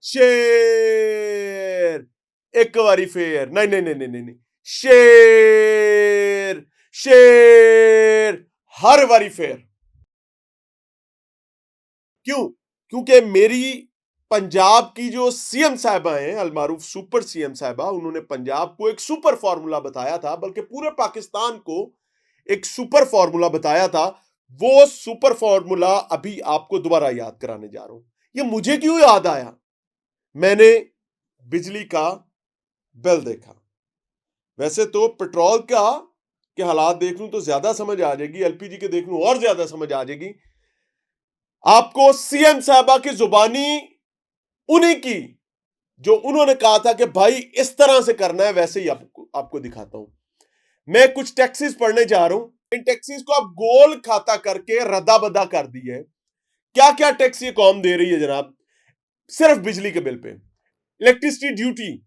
शेर, एक बारी फेर, नहीं नहीं नहीं नहीं नहीं, शेर शेर, हर बारी फेर। क्यों? क्योंकि मेरी पंजाब की जो सीएम साहिबा हैं, अलमारूफ सुपर सीएम साहिबा, उन्होंने पंजाब को एक सुपर फॉर्मूला बताया था, बल्कि पूरे पाकिस्तान को एक सुपर फॉर्मूला बताया था। वो सुपर फॉर्मूला अभी आपको दोबारा याद कराने जा रहा हूं। ये मुझे क्यों याद आया? मैंने बिजली का बिल देखा। वैसे तो पेट्रोल का के हालात देख लूं तो ज्यादा समझ आ जाएगी, एलपीजी के देख लूं और ज्यादा समझ आ जाएगी। आपको सीएम साहबा की जुबानी उन्हीं की, जो उन्होंने कहा था कि भाई इस तरह से करना है, वैसे ही आपको दिखाता हूं। मैं कुछ टैक्सेस पढ़ने जा रहा हूं। इन टैक्सेस को आप गोल खाता करके रद्दा बदा कर दिए। क्या क्या टैक्स ये कौम दे रही है जनाब? सिर्फ बिजली के bill pay electricity duty,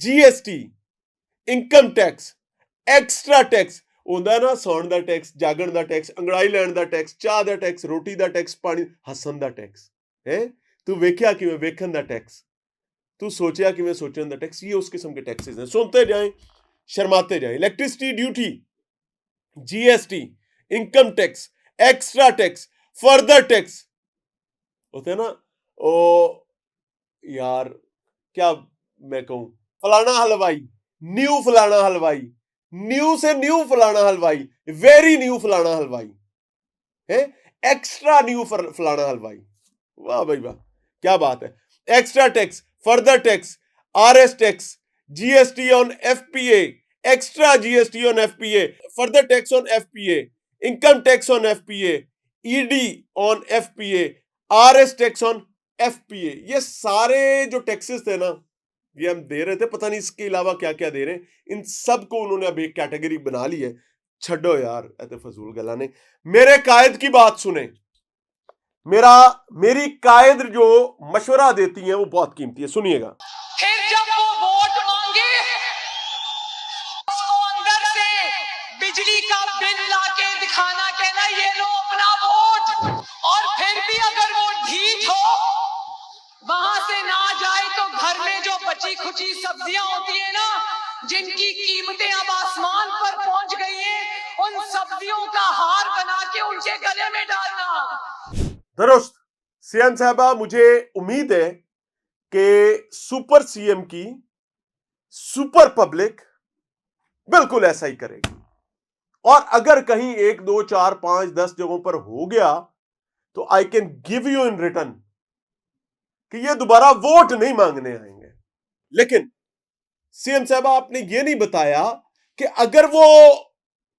GST, income tax, extra tax ਹੁੰਦਾ ना, सौण ਦਾ टैक्स, जागण ਦਾ टैक्स, अंगड़ाई लैण ਦਾ टैक्स, ਚਾਹ ਦਾ टैक्स, रोटी ਦਾ टैक्स, पानी हसन ਦਾ टैक्स है। तू वेख्या किवें वेखण ਦਾ टैक्स, तू सोचा किवें सोचण ਦਾ टैक्स। ये उस किस्म के टैक्सेस हैं। सुनते जाएं, शर्माते जाएं। Electricity duty, GST, income tax, extra tax, further tax होते हैं ना। ओ यार, क्या मैं कहूं, फलाना हलवाई, न्यू फलाना हलवाई, न्यू से न्यू फलाना हलवाई, वेरी न्यू फलाना हलवाई है, एक्स्ट्रा न्यू फलाना हलवाई। वाह भाई वाह, क्या बात है। Extra tax, further tax, RS tax, GST on FPA, extra GST on FPA, further tax on FPA, income tax on FPA, ED on FPA, RS tax on FPA. ये सारे जो टैक्सेस थे ना, ये हम दे रहे थे, पता नहीं इसके अलावा क्या क्या दे रहे हैं। इन सब को उन्होंने अब एक कैटेगरी बना ली है। छड्डो यार ऐसे फजूल गलाने। मेरे कायद की बात सुने। मेरी कायद जो मशवरा देती हैं वो बहुत कीमती है, सुनिएगा। फिर जब वो वोट मांगे, उसको अंदर से बिजली का बिल लाके दिखाना, कहना ये लो अपना वोट। और फिर भी अगर वो ढीठ हो, वहां से ना जाए, तो घर में जो बची खुची सब्जियां होती है ना, जिनकी कीमतें अब आसमान पर पहुंच गई हैं, उन सब्जियों का हार बना के उनके गले में डालना। दुरुस्त सीएम साहबा, मुझे उम्मीद है कि सुपर सीएम की सुपर पब्लिक बिल्कुल ऐसा ही करेगी। और अगर कहीं 1 2 4 5 10 जगहों पर हो गया, तो I can give you in return कि ये दोबारा वोट नहीं मांगने आएंगे। लेकिन सीएम साहब, आपने ये नहीं बताया कि अगर वो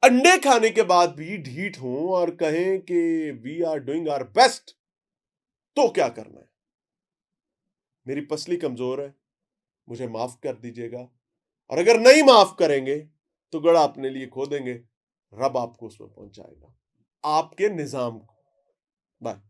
अंडे खाने के बाद भी ढीठ हों और कहें कि we are doing our best, तो क्या करना है? मेरी पसली कमजोर है, मुझे माफ कर दीजिएगा। और अगर नहीं माफ करेंगे तो गड़ा अपने लिए खो देंगे, रब आपको उसमें पहुंचाएगा, आपके निजाम को। बाय।